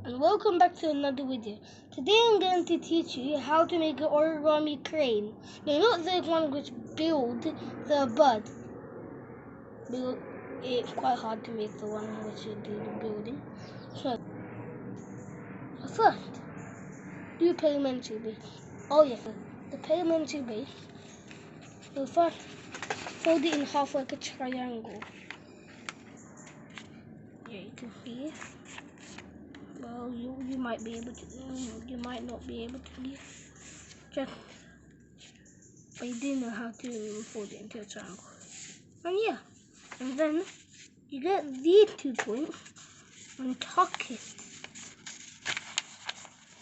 And welcome back to another video. Today I'm going to teach you how to make an origami crane. No, not the one which build the bud. It's quite hard to make the one which you do the building. So first, do parliamentary base. Oh yeah, the parliamentary base. So first, fold it in half like a triangle. Yeah, you can see it. Well, you might be able to. You might not be able to. Just, but you do know how to fold it into a triangle. And yeah, and then you get these 2 points and tuck it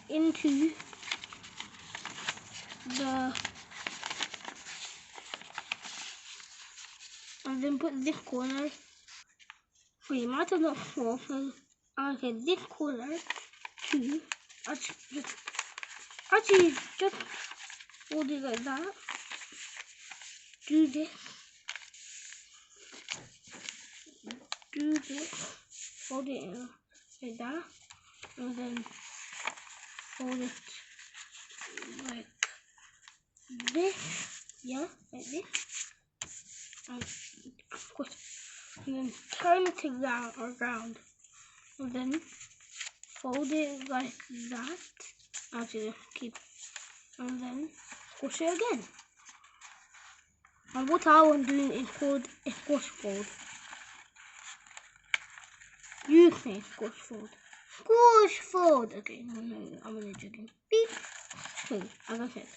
into the, and then put this corner. So you might have not fall. So okay, this corner to actually just hold it like that. Do this. Do this. Hold it in like that, and then fold it like this. Yeah, like this. And then turn it around, and then fold it like that. Actually, keep, and then squish it again. And what I am doing is called a squish fold. You say squish fold. Squish fold. Okay, no, I'm gonna joking. Beep. Okay, as I said.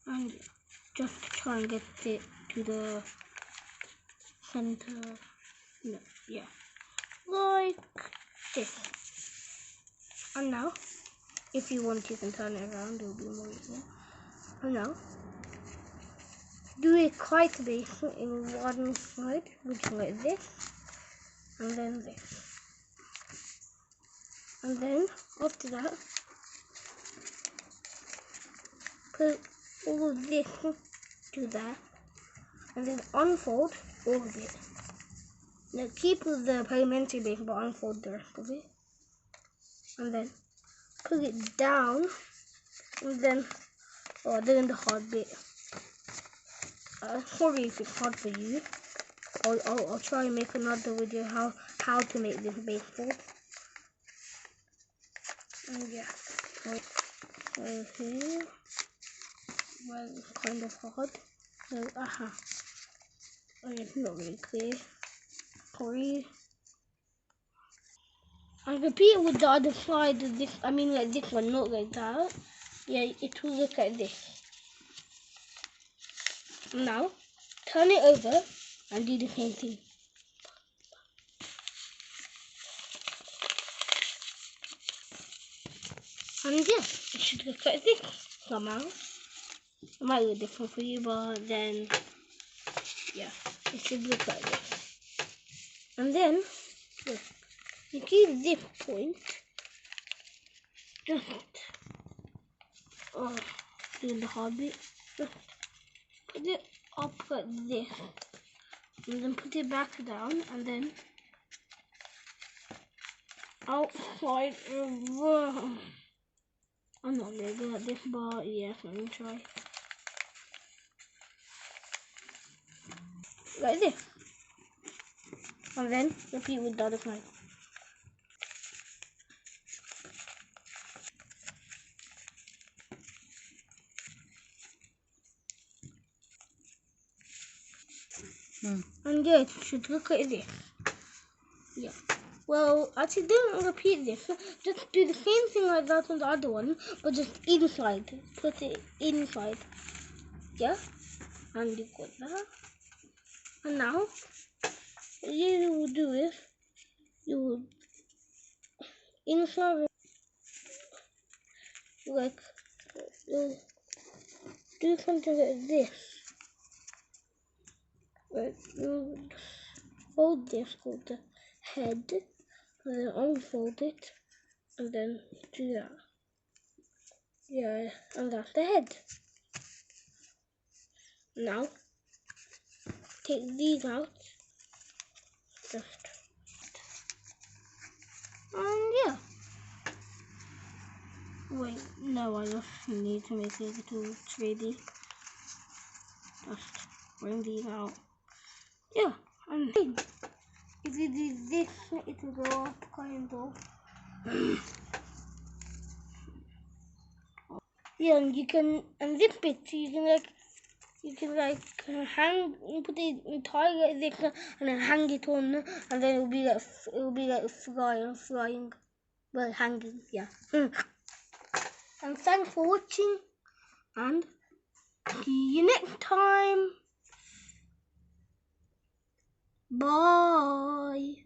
And just try and get it to the center. No, yeah, like this. And now, if you want, you can turn it around. It'll be more easier. And now, do a kite base in one side, which is like this, and then this. And then after that, put all of this to that, and then unfold all of it. Now keep the parliamentary base, but unfold the rest of it. And then put it down, and then, doing the hard bit. Sorry if it's hard for you. I'll try and make another video how to make this base fold. And yeah, so here, well, it's kind of hard. So, it's not really clear. Sorry. I repeat with the other side of this. I mean, like this one, not like that. Yeah, it will look like this. Now, turn it over and do the same thing. And yeah, it should look like this somehow. It might look different for you, but then, yeah, it should look like this. And then, look, you keep this point, just doing the hard bit, just put it up like this, and then put it back down, and then outside around. I'm not really good at this, but yeah, let me try. Like this. And then repeat with the other side. And yeah, it should look like this. Yeah. Well, actually, don't repeat this. Just do the same thing like that on the other one, but just inside. Put it inside. Yeah? And you got that. And now, what you will do is, you will inside, like, do something like this. Like, you fold this called the head, and then unfold it, and then do that. Yeah, and that's the head. Now take these out. Just and yeah. Wait, no, I just need to make it a little 3D. Just bring these out. Yeah, and if you do this, it will go up kind of. Yeah, and you can unzip it. So you can hang, put it in tie like this, and then hang it on, and then it'll be like flying, well, hanging. Yeah. And thanks for watching, and see you next time. Bye.